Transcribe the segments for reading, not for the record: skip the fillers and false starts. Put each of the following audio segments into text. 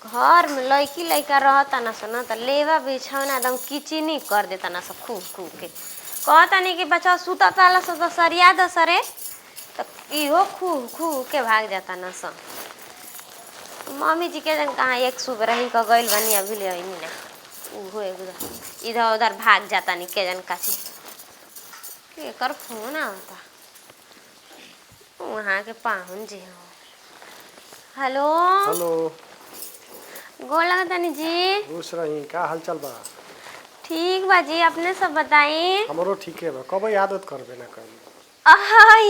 घर में लड़की लड़का रहता ना सन तो लेवा बिछौना एकदम किचिनी कर देता ना सब खूब खूब के कहता नहीं कि बच्चा सुता ताला से तो सरिया दो सरे तो इहो खूब खूब के भाग जाता ना सन। मम्मी जी के जन कहाँ एक सुबह रही का गइल बनी अभी ले आईनी ना उहो इधर उधर भाग जाता नहीं के जन काची के कर फोन आता वहाँ के पाहुन जी हो। Hello hello. गोल लगतानी जी। खुश रही का हाल चाल बा? ठीक बा जी अपने सब बताई। हमरो ठीके बा। कब यादत करबे ना करी।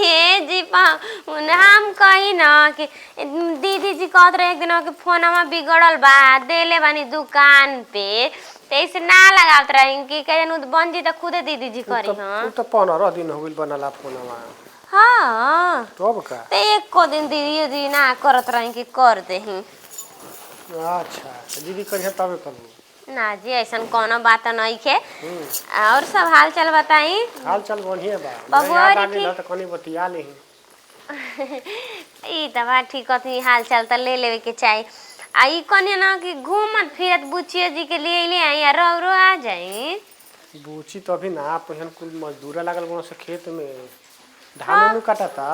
ये जी हम कही ना कि दीदी जी कहत रहे एक दिन कि फोनमा बिगड़ल बा देले बानी दुकान पे तैसे ना लगावत रही कि कहन बन जी त खुदे दीदी जी करी। हां तो 15 दिन हो गइल बनला फोनवा। हां तब का ते एक को दिन दीदी जी ना करत रही कि कर देही। अच्छा तो दीदी करिए तबे करू ना जी ऐसा कोनो बात नहीं है। और सब हाल चाल बताई। हाल चाल बढ़िया बा। बबुआ याद आ ठीक गेल त कनी बतिया लेही। ई त बात ठीक कथी हाल चाल त ले लेवे के चाहिए। आ ई कने ना कि घूमत फिरत बुचिया जी के लिए ले आई रो आ जाई। बूची तो अभी ना पहिन कुल मजदूर लागल बनो से खेत में धान हाँ ओनु काटता।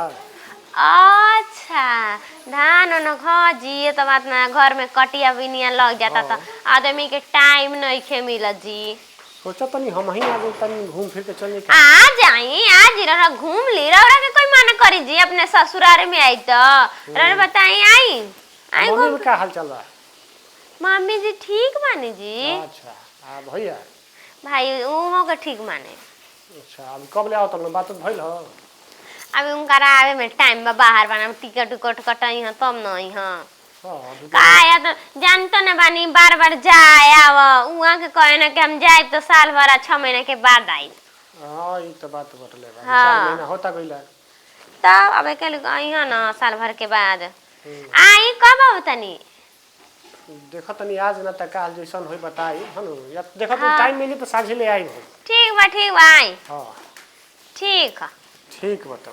अच्छा धान न हाँ जी ये तो बात ना घर में कटिया बिनिया लग जाता था आदमी के टाइम नहीं खे मिला जी। सोचा तनी हम ही आगे तनी घूम फिर के चल जाई। आ जाई आज रहा घूम ली रहा के कोई मना करी जी अपने ससुराल में आई तो रहा बताई आई आई मम्मी घूम। में का हाल चल बा? मम्मी जी ठीक माने जी। अच्छा आ भैया भाई उहो के ठीक माने। अच्छा अब कब ले आओ तुम बात भइल हो? अभी उनका आवे में टाइम बा बाहर बना टिकट उकट कटाई हां तब नहीं हां हां काया तो जानतो न बानी बार बार जाए आव उहाँ के कहे ना कि हम जाए तो साल भर 6 महीने के बाद आई। हां ई तो बात बटले बा। 4 हाँ महीना होता गइला। तब अब के आई हां ना साल भर के बाद आई कब आवतनी। देखो तनी आज ना त काल जैसन होई बताई हनु या देखो तो हाँ टाइम मिली तो साझे ले आई हो। ठीक बा आई। हां ठीक ठीक बता।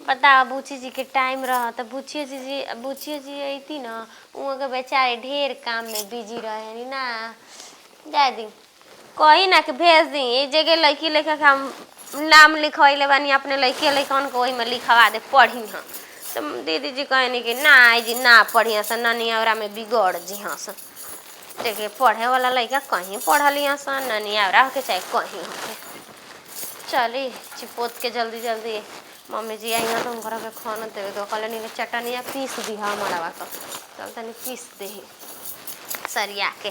बताओ बुची जी के टाइम रहा तो बुची जी अइती ना उहाँ के बेचारे ढेर काम में बिजी रहे ना जाए दी कही ना कि भेज दी एक जगह लड़की लेखा के हम नाम लिखवाइले बानी अपने लड़की लड़कन को वही में लिखवा दे पढ़ी हाँ तो दीदी जी कहनी कि ना जी ना पढ़ी सन ननियावरा में बिगड़ जी हाँ सन देखिए पढ़े वाला लड़का कहीं पढ़ली हाँ सन ननियावरा होके चाहे कहीं होके चली चिपोत के जल्दी जल्दी मम्मी जी आई तो हम के खाना देवे तो कहले नहीं चटनिया पीस दी हमारा का चल तनी पीस दे सरिया के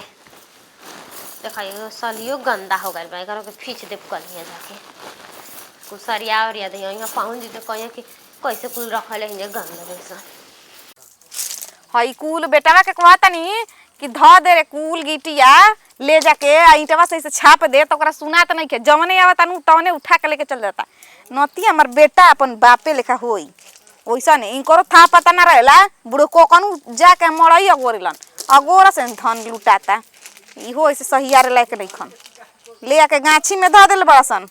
देखिए सलियो गंदा हो गया भाई के खींच दे कलिया जाके कुछ सरिया और याद यहाँ पाहुन जी तो कहिए कि कैसे कुल रखल है गंदा जैसा हई कुल बेटवा के कहतनी कि ध दे रे कुल गिटिया ले जाके ईंटवा से छाप दे तो ओकरा सुनात नहीं के जवने आवता नु तवने उठा के लेके चल जाता नती हमर बेटा अपन बापे लेखा होई वैसा नहीं इनको था पता ना रहेला बुढ़ो को कनु जाके मड़ई अगोरलन अगोर से धन लुटाता इहो ऐसे सहियारे लायक नहीं खन ले आके गाछी में ध देल बड़सन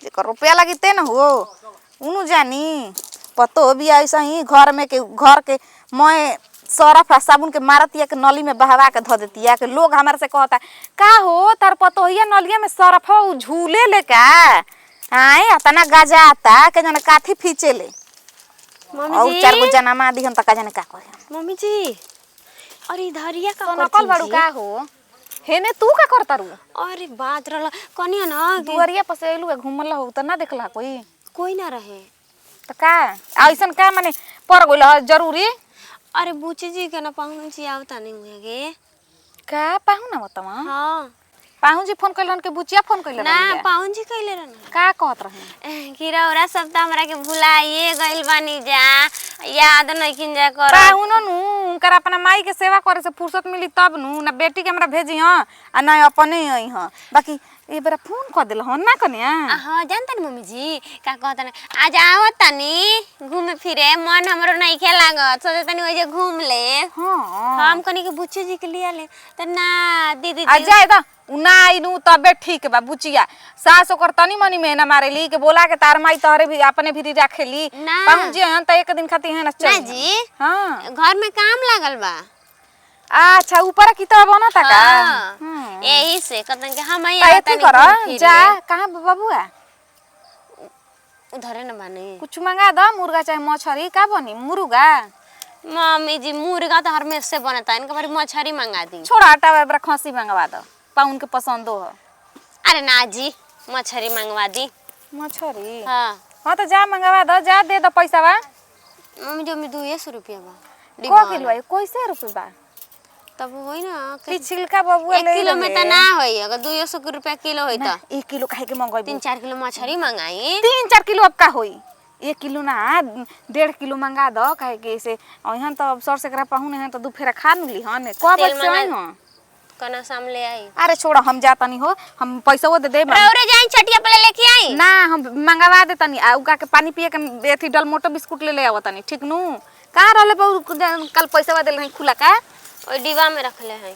जेकर रुपया लगी ते न हो उनु जानी पतो भी ऐसा ही घर के मैं सरफ आ साबुन के मारतिया के नली में बहवा के ध देतिया के लोग हमारे से कहता का हो तार पतोहिया नलिया में सरफ हो झूले ले का आए अतना गाजा आता के जने काठी फीचे ले मम्मी जी 4 गो जनमा दिहन त का जाने का करे मम्मी जी अरे धरिया का तो नकल बड़ू का हो हेने तू का करता रू अरे बात रहला कनिया ना दुआरिया पर से एलु घुमल हो त ना देखला कोई ना रहे त का ऐसन का माने पर गइल जरूरी अरे बुची जी के ना पाहुन जी आवता नहीं हुए गे का पाहु ना बतावा हाँ पाहु जी फोन कइलन के बुचिया फोन कइलन ना पाहुन जी कहले रहन का कहत रहे गिरौरा सब त हमरा के भुलाइए गइल बानी जा याद नहीं किन जा कर पाहु नु उनकर अपना माई के सेवा करे से फुर्सत मिली तब नु ना बेटी के हमरा भेजी हां आ ना अपने आई हां बाकी ए बेरा फोन कर दिल हन ना कन्या हाँ जानता नहीं मम्मी जी का कहता नहीं आज आओ तनी घूमे फिरे मन हमरो नहीं खे लागत सोचे तनी वही घूम ले हां हम कनी के बुच्ची जी के लिए ले त ना दीदी आ जाए दा उना आइनु तबे ठीक बा बुचिया सास ओकर तनी मनी मेहना मारेली के बोला के तार माई तोहरे भी अपने भी राखेली ना। पाहुन जी हन त एक दिन खाती है ना चल ना जी हां घर में काम लागल बा अच्छा ऊपर किताब बना था का हाँ, यही से कहते कि हम आई आता नहीं कर जा कहां बबुआ उधर न बने कुछ मंगा दो मुर्गा चाहे मछली का बनी मुर्गा मम्मी जी मुर्गा तो हर में से बनता है इनका बारी मछली मंगा दी छोड़ा हटा बरा खसी मंगवा दो पाउन के पसंद हो अरे ना जी मछली मंगवा दी मछली हाँ हां तो जा मंगवा दो जा दे दो पैसा बा मम्मी जो में 200 रुपया बा को किलो है कैसे रुपए बा तब वही ना छिलका बबुआ 1 किलो में त ना होई अगर 200 रुपया किलो होई त 1 किलो काहे के मंगाई 3-4 किलो मछली मंगाई 3-4 किलो अब का होई 1 किलो ना 1.5 किलो मंगा दो काहे के से अहन तो सर से करा पाहुन है तो दू फेरा खा नुली हन कब से आई हो कना साम ले आई अरे छोड़ा हम जाता नहीं हो हम पैसा वो दे दे रौरे जाई छटिया पे लेके आई ना हम मंगवा दे तनी आ उका के पानी पिए के एथी डल मोटो बिस्कुट ले आवत तनी ठीक नु का रहले कल पैसा देल नहीं खुला का ओई डिब्बा में रखले हैं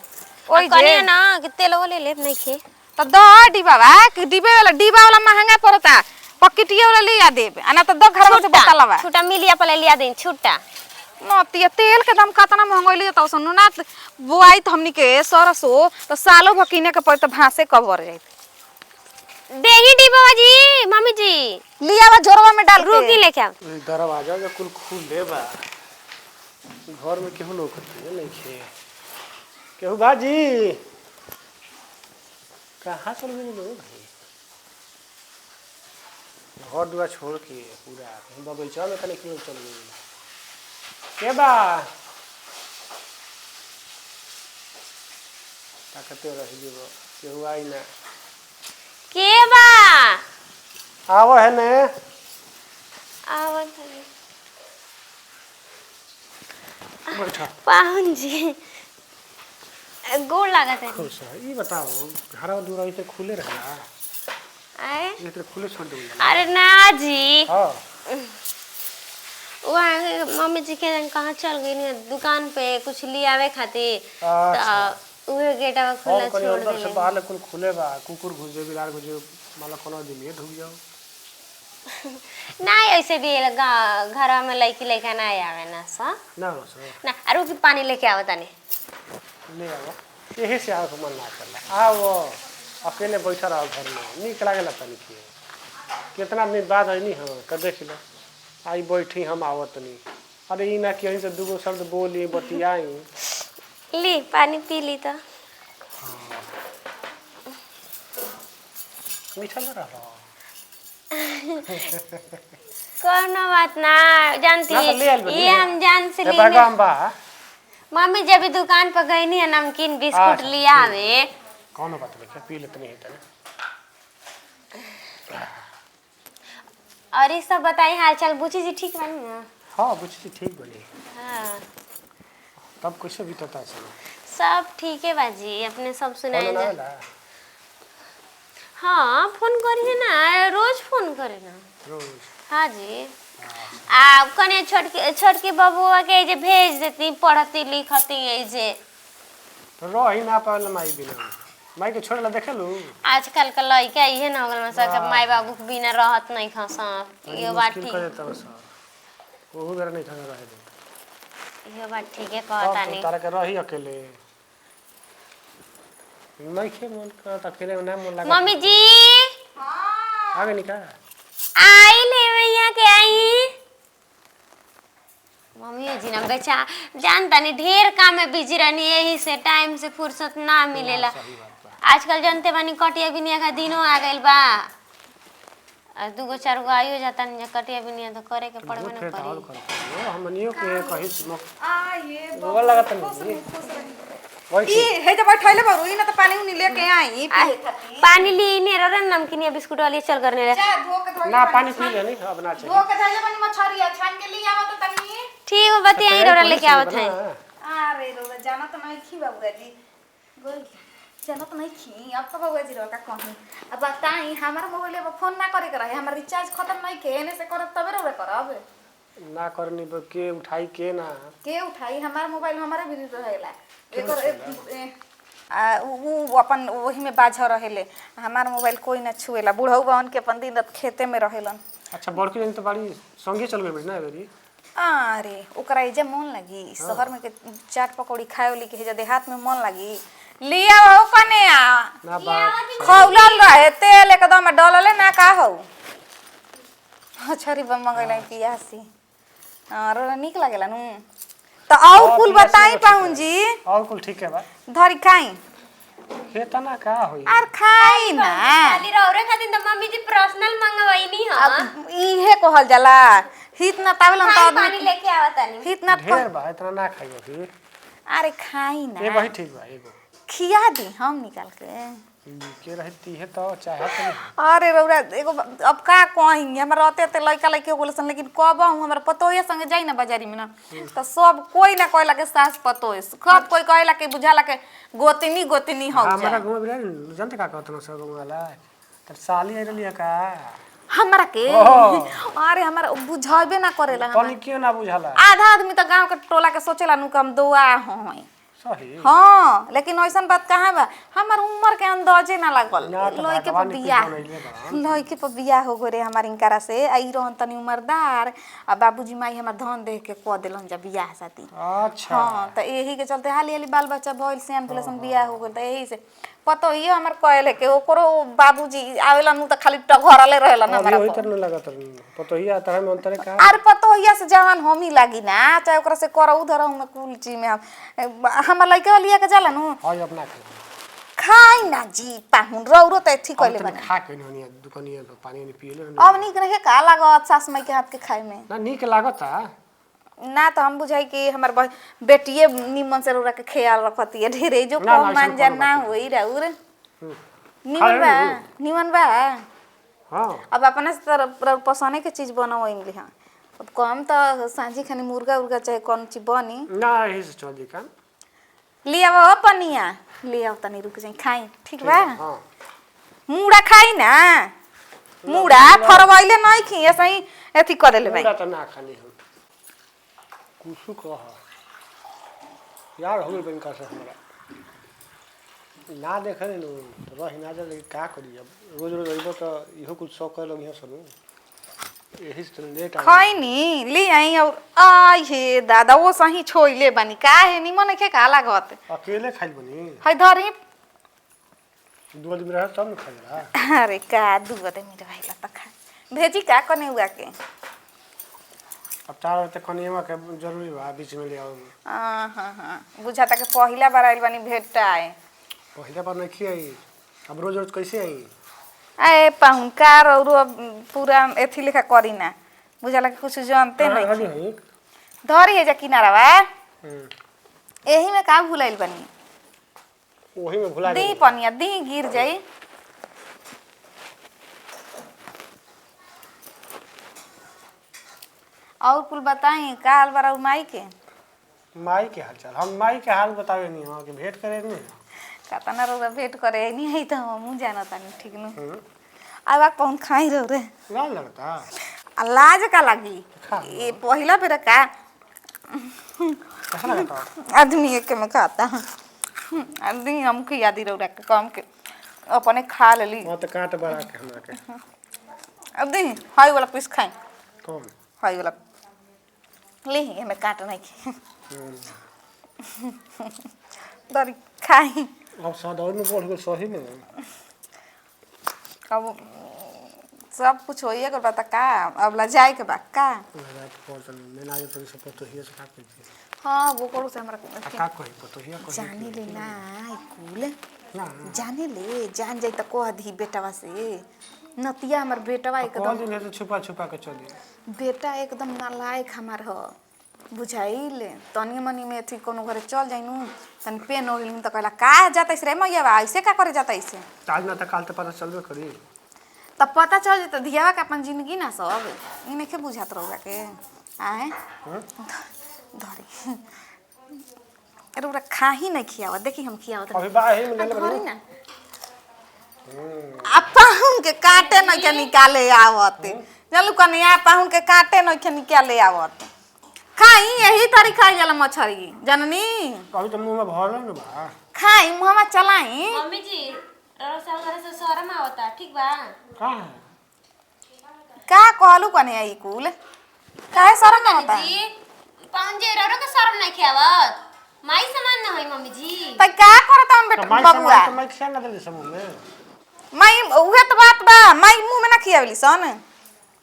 ओई कने ना कि तेल वाले ले नहीं खे तो दो डिब्बा बा कि डिब्बे वाला महंगा पड़ता पॉकेटिया वाला लिया देब आना तो दो घर से बोतल बा छुटा मिलिया पले लिया दिन छुटा नतिया तेल के दाम कितना महंगा लिया तो सुनो ना बुआई तो हमनी के सरसो तो सालों भकिने के पर तो भासे कवर जाई देही डिब्बा जी मम्मी जी लिया बा जोरवा में डाल रुकी लेके आओ दरवाजा जो कुल खुले बा घर में केहू लोग नहीं खे केहू बाजी कहाँ चल गए लोग भाई घर दुआ छोड़ के पूरा बगीचा में कने क्यों चल गए के बा ताकते रह जेबो केहू आई ना के बा आवो है ने आवत बैठा पाहुन जी गोड़ लागत है खुश है ये बताओ घर दूर ऐसे खुले रहला आए ये तो खुले छोड़ दो अरे ना जी हां वहाँ मम्मी जी के कहाँ चल गई नहीं दुकान पे कुछ ले आवे खातिर तो उहे गेटवा खुला छोड़ अंदर से देले बाहर कुल खुले बा कुकुर घुस जाए बिलाड़ घुस जाए माला कोनो दिन ये ढुक जाओ ना ऐसे भी घर में लड़की लेके ना आवे ना सा ना हो सो ना अरु की पानी लेके आओ तनी ले आओ यही से आओ मन ना करला आओ अकेले बैठा रहो घर में नीक लागेला तनी के कितना दिन बाद आईनी हां कर देख लो आई बैठी हम आवत नहीं अरे ई ना कि यहीं से दूगो शब्द बोली बतियाई ली पानी पी ली तो मीठा लग रहा कोनो बात ना जानती ना, ले आइल बा, ये हम जान से है ली बागाम बा मम्मी जब भी दुकान पर गई नहीं नमकीन बिस्कुट अच्छा, लिया आवे कौन बात नहीं पी लेते नहीं है और ये सब बताई हाल चाल बुची जी ठीक बनी ना हाँ बुझी ठीक बनी हाँ तब कैसे बीतता है सब ठीक है बाजी अपने सब सुनाए जा ना हाँ फोन करिए ना रोज फोन करे ना रोज हाँ जी आ कने छोटकी बबुआ के जे भेज देती पढ़ती लिखती है जे तो रही ना पावल माई बिना माई के छोड़ला देखे लू आजकल के लड़का इहे ना हो गल में सब माई बाबू के बिना रहत नहीं खसा ये बात मुश्किल ठीक कर देता सर वो बेरा नहीं था रहे दे ये बात ठीक है कहता नहीं तारा के रही अकेले नहीं खे मन का अकेले में ना मन लगा मम्मी जी आगे निका आई ले भैया के आई मम्मी जी ना बेचा जानता नहीं ढेर काम में बिजी रहनी यही से टाइम से फुर्सत ना मिलेला सही बात बा आजकल जनते बानी कटिया बिनिया का दिनों आ गइल बा और दूगो चार गो आइयो जाता नहीं कटिया बिनिया तो करे के पड़बे ना और करी कर हमनियो के कहि आ ये गोवा लगत नहीं वही ई हे जब बैठैले बरू ई ना तो पानी उनी लेके आई पानी ली ने रे नमकीन बिस्कुट वाली चल करने रे जा धो के ना पानी पी ले नहीं अब ना चाहिए धो के धैले बनी मछरिया छान के ले आवा तो तनी ठीक है बतिया ही रे लेके आवत है अरे रो जाना तो नहीं खी बाबू जी बोल जानत नहीं खी अब सब हुए जीरो का कहीं अब बताई हमारा मोबाइल में फोन ना करे के रहे हमार रिचार्ज खत्म नहीं के एने से करब तबे रे करब ना करनी के उठाई के ना के उठाई हमार मोबाइल हमारे भी रहेला उ अपन वही में बाझ रहेले हमार मोबाइल कोई ना छुएला बुढ़ऊ बहन के अपन दिन रात खेते में रहेलन। अच्छा बड़की जन तो बड़ी संगे चल गई ना बेरी अरे ओकरा एजे मन लगी शहर में के चाट पकौड़ी खाए वाली के हेजा देहात में मन लगी लिया हो कने ना बात खौलल रहे तेल एकदम डलले ना का हो छरी बम मंगैला पियासी और निक लागेला नु तो और कुल बताई पाहुन जी और कुल ठीक है बा धरी खाई खेतना का होई आर खाई ना खाली रौरे खातिर त मम्मी जी पर्सनल मंगवाईनी ह अब इहे कहल जाला हित ना पावलन तो पानी आदमी लेके आवतानी हित ना ढेर बा इतना ना खाइयो फिर अरे खाई ये ना वही ठीक बा एगो खिया दी हम निकाल के रहती है तो चाहे तो अरे रौरा एगो अब का कहीं हमर रहते ते लइका लइके बोले सन लेकिन कब हमर पतोए संगे जाई ना बाजारी में ना तो सब कोई ना कहला के सास पतोए सब कोई कहला के बुझाला के गोतनी गोतनी हो हमारा जा गांव में जानते का कहत ना सब गांव वाला तर साली आइल लिया का हमरा के ओह। अरे हमरा बुझाबे ना करेला तनी क्यों ना बुझाला आधा आदमी तो गांव के टोला के सोचेला नु कम दुआ होई सही हाँ लेकिन ऐसा बात कहाँ बा हमार उम्र के अंदाजे ना लागल ना तो लइके पर भगवान ने बियाह कुछ बनैले बा। लइके पर बियाह हो गरे हमार इनकारा से आई रहन तनी उम्रदार आ बाबूजी माई हमार धन देख के क देलन जा बियाह शादी अच्छा हाँ तो यही के चलते हाली हाली बाल बच्चा भइल सियान भेल सन बियाह हो गेल त यही से पतो ही हमार कहले के ओकरो बाबूजी आवेला नु त खाली टघरले रहेला ना अभी हमारा वही पर। तर न लगत पतो ही आता है में अंतर का अरे पतो हिया से जवान हम ही लागी ना चाहे ओकरा से करऊ धरऊ में कुल चीज में हमर लइका लिया के जाला नु हाय अपना के खाई ना जी पाहुन रौरो त ठीक कहले तनी बना खा के नहीं दुकानिया तो पानी नहीं पिए ले अब निक रहे का लागत सास माई के हाथ के खाए में ना नीक लागता ना तो हम बुझाई कि हमार बेटिए निमन से रौरा के ख्याल रखती है ढेरे जो ना, कम ऐसन मान जा कोनो ना बात होई रौर खा निमन बा लेबू। निमन बा हां अब अपने से तो पसंद के चीज बनाओ इनली हां अब कम तो सांझी खानी मुर्गा उर्गा चाहे कौन चीज बनी ना यही से चल दी का ले आओ पनिया ले आओ तनी रुक जाई खाई ठीक बा हां मुड़ा खाई ना मुड़ा फरवाइले नहीं खी ऐसे ही एथी करे ले भाई मुड़ा तो ना खाली हम कुसु कह यार हो गइल बनका से हमरा ना देखे नु तो रही ना जा लेकिन का करी अब रोज रोज अइबो तो इहो कुछ शौक कर लगी सुनु यही से लेट आ खैनी ले आई और आई हे दादा वो सही छोइले बनी का है निमन के का लागत अकेले खाइल बनी है धरी दो दिन रह तब न खाइला अरे का दुगो दे मेरे भाई ला खा भेजी का कने हुआ के अब तार त कनिया के जरूरी बा बीच में ले आओ हां हां हां बुझाता के पहिला बार आइल बनी भेटाए पहले बार नहीं खियाई अब रोज रोज कैसे आई ए पाहुन का रौरो पूरा एथी लेखा करी ना बुझाला के कुछ जानते नहीं नहीं धरी है जा किनारा बा हम्म एही में का भुलाइल बनी वही में भुला दी गई पनिया दी गिर जाई और कुल बताई का हाल बा माई के माई के हाल चाल हम माई के हाल बतावे नहीं हम कि भेंट करे नहीं कतना रौरा भेंट करे नहीं है तो हम जानता नहीं ठीक न अब आप कौन खाई रहो रे लाल लगता आ लाज का लगी खा। ये पहिला बेर का कैसा लगता आदमी एक में खाता आदमी हम खिया दी रौरा के कम के अपने खा लेली वहाँ तो काट बड़ा के हमरा के अब दी हाई वाला पीस खाई कौन हाई वाला ले हमें काट नहीं की दरी खाई अब सदौर में बोल गए सही में अब सब कुछ होइए कर बता का अब ला जाए के बा का लगा तो बोल मैं ना तो सब तो ही से का कही हाँ वो करो से हमरा का कही तो ही कही जाने ले ना ई कुल ना जाने ले जान जाई त कह दी बेटवा से नतिया हमर बेटवा कौन एकदम दिन है तो छुपा छुपा के चली बेटा एकदम नालायक हमार ह बुझाइल तनी मनी में थी कोनो घरे चल जाइनु तनी पेन हो गेल त कहला का जाता रे मैया ऐसे का करे जाता ऐसे आज ना तो काल तो पता चलबे करी तब पता चल जेत धियावा के अपन जिंदगी ना सब ई नहीं के बुझात रहुआ के आए धरी के रउरा खा ही नहीं खियावा देखी हम खियावत अभी बाही में ले ले धरी ना आ पाहुन के काटे नहीं के निकाले आवत चलू कनिया पाहुन के काटे नहीं के निकाले आवत खाई यही तरी खाई जाला मछरी जननी अभी तो मुंह में भरल न बा खाई मुंह में चलाई मम्मी जी रौसा घर से शहर में आवता ठीक बा का है का कहलू कनिया ई कुल काहे शरम ना होता जी पंजे रौरा के शर्म नहीं खियावत माई समान ना होई मम्मी जी त का करत हम तो बेटा माई बबुआ सामान तो माई खिया ना देले समूह में माई उहे तो बात बा माई मुंह में ना खियावली सन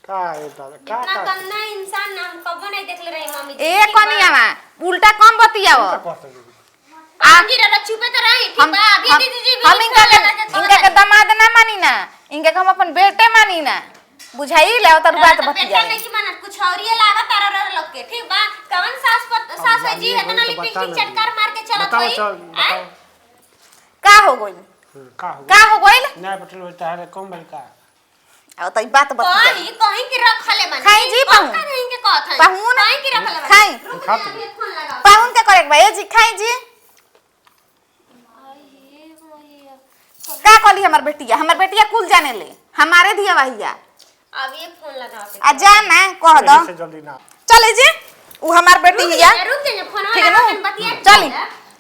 का है दादा का इतना का कन्ना इंसान ना हम कबो नहीं देखले रही मम्मी जी ए कनिया मा उल्टा कम बतियाव कहते हैं पंजे रौरा चुपे तो रही ठीक बा अभी दीदी जी हम इनका के दामाद ना मानी ना इनके हम अपन बेटे मानी ना बुझाई ले तो बात बेटा बतिया नहीं की मानत कुछ और ये लागत तारा लोग के ठीक बा कवन सास है जी इतना लिपस्टिक चटकार मार के चलत बताओ होई चल बताओ का हो गइल का हो का हो गइल ना पटल बेटा है कम भाई का अब त ई बात बतिया कहीं की रखले माने खाई जी पाहुन। कहीं के कहत है पाहुन। कहीं की रखले माने खाई। रुक खा जा, तो। अभी फोन लगाओ पाहुन के करे भाई जी खाई जी का कहली हमर बेटिया कुल जाने ले हमारे दिया वहिया अब ये फोन लगाओ आ जा ना कह दो से जल्दी ना चले जी उ हमार बेटी हिया रुक जा फोन ठीक है ना? बतिया चली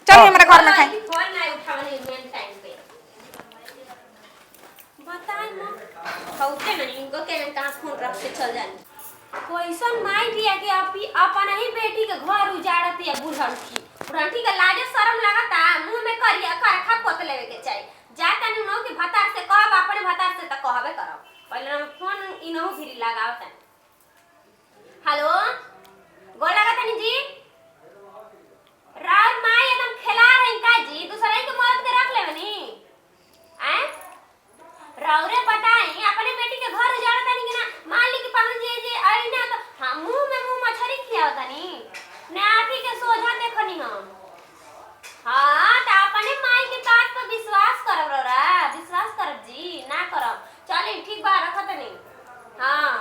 चली हमारे घर में खाई फोन ना उठावने मेन टाइम पे बताई ना होते नहीं इनको के कहां फोन रख के चल जानी कोईसन माई बिया के अपन ही बेटी के घर उजाड़ती है बुढ़ंठी के लाजे शर्म लगता मुंह में करिया करखा पोत लेवे के चाहिए जा तनी नो कि भतार से कहब अपने भतार से त कहबे करब पहले हम फोन इनहु भी लगाओ तनी हेलो गोल लगा तनी जी रात माई एकदम खेला रही का जी दूसरे के मर्द के रख लेवनी हैं रौरे बताई अपने बेटी के घर उजाड़ तनी कि ना मान ली कि पाहुन जी आई ना तो हम मुंह में मुंह मछरी खियाव तनी ने आखी के सोझा देखनी हम हां त अपने माई के बात पर विश्वास करब रौरा विश्वास करब जी ना करब चली ठीक बा रखत नहीं हां